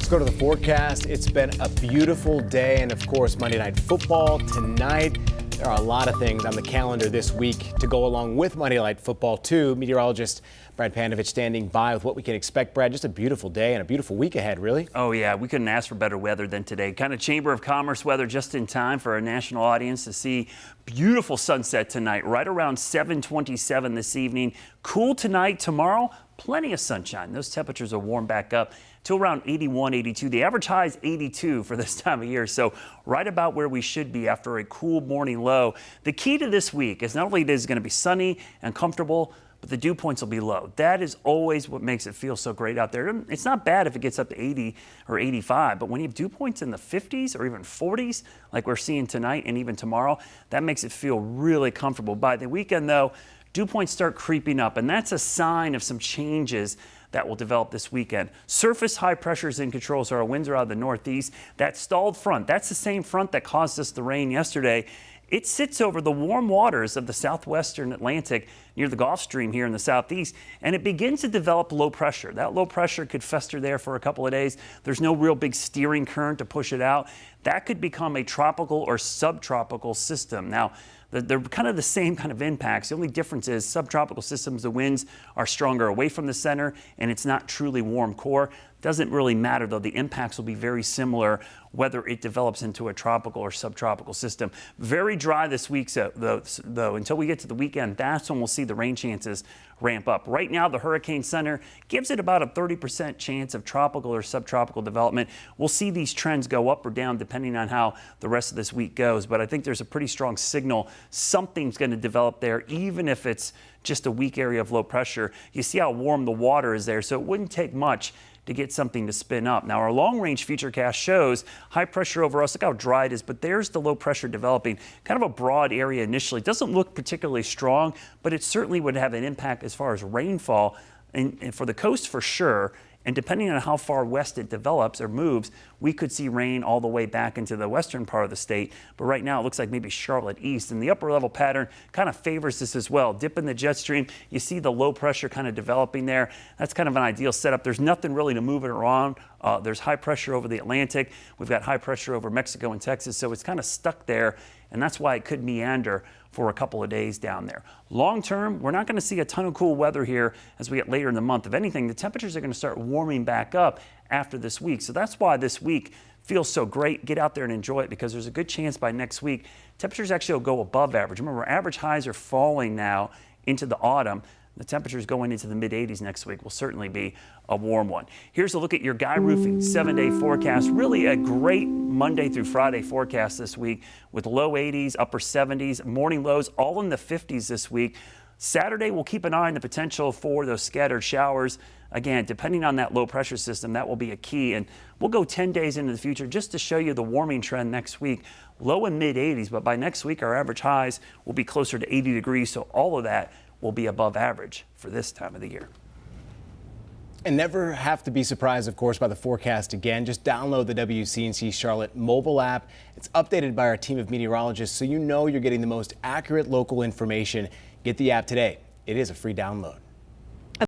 Let's go to the forecast. It's been a beautiful day, and of course, Monday Night Football tonight. There are a lot of things on the calendar this week to go along with Monday Night Football, too. Meteorologist Brad Pandovich standing by with what we can expect. Brad, just a beautiful day and a beautiful week ahead, really. Oh, yeah. We couldn't ask for better weather than today. Kind of Chamber of Commerce weather just in time for our national audience to see beautiful sunset tonight, right around 7:27 this evening. Cool tonight. Tomorrow, plenty of sunshine. Those temperatures will warm back up to around 81, 82. The average high is 82 for this time of year, so right about where we should be after a cool morning low. The key to this week is not only it is going to be sunny and comfortable, but the dew points will be low. That is always what makes it feel so great out there. It's not bad if it gets up to 80 or 85, but when you have dew points in the 50s or even 40s, like we're seeing tonight and even tomorrow, that makes it feel really comfortable. By the weekend, though, dew points start creeping up, and that's a sign of some changes that will develop this weekend. Surface high pressures in control, so our winds are out of the northeast. That stalled front, that's the same front that caused us the rain yesterday. It sits over the warm waters of the southwestern Atlantic near the Gulf Stream here in the southeast, and it begins to develop low pressure. That low pressure could fester there for a couple of days. There's no real big steering current to push it out. That could become a tropical or subtropical system. Now, they're kind of the same kind of impacts. The only difference is subtropical systems, the winds are stronger away from the center, and it's not truly warm core. Doesn't really matter, though. The impacts will be very similar whether it develops into a tropical or subtropical system. Very dry this week, though. Until we get to the weekend, that's when we'll see the rain chances ramp up. Right now, the Hurricane Center gives it about a 30% chance of tropical or subtropical development. We'll see these trends go up or down depending on how the rest of this week goes, but I think there's a pretty strong signal something's going to develop there, even if it's just a weak area of low pressure. You see how warm the water is there, so it wouldn't take much to get something to spin up. Now, our long-range futurecast shows high pressure over us. Look how dry it is, but there's the low pressure developing. Kind of a broad area initially. It doesn't look particularly strong, but it certainly would have an impact as far as rainfall and for the coast for sure. And depending on how far west it develops or moves, we could see rain all the way back into the western part of the state. But right now, it looks like maybe Charlotte east. And the upper level pattern kind of favors this as well. Dip in the jet stream, you see the low pressure kind of developing there. That's kind of an ideal setup. There's nothing really to move it around. There's high pressure over the Atlantic. We've got high pressure over Mexico and Texas. So it's kind of stuck there. And that's why it could meander for a couple of days down there. Long term, we're not going to see a ton of cool weather here as we get later in the month. If anything, the temperatures are going to start warming back up after this week. So that's why this week feels so great. Get out there and enjoy it, because there's a good chance by next week, temperatures actually will go above average. Remember, average highs are falling now into the autumn. The temperatures going into the mid-80s next week will certainly be a warm one. Here's a look at your Guy Roofing 7-day forecast. Really a great Monday through Friday forecast this week with low 80s, upper 70s, morning lows all in the 50s this week. Saturday, we'll keep an eye on the potential for those scattered showers. Again, depending on that low pressure system, that will be a key. And we'll go 10 days into the future just to show you the warming trend next week. Low and mid 80s, but by next week, our average highs will be closer to 80 degrees. So all of that will be above average for this time of the year. And never have to be surprised, of course, by the forecast again. Just download the WCNC Charlotte mobile app. It's updated by our team of meteorologists, so you know you're getting the most accurate local information. Get the app today. It is a free download.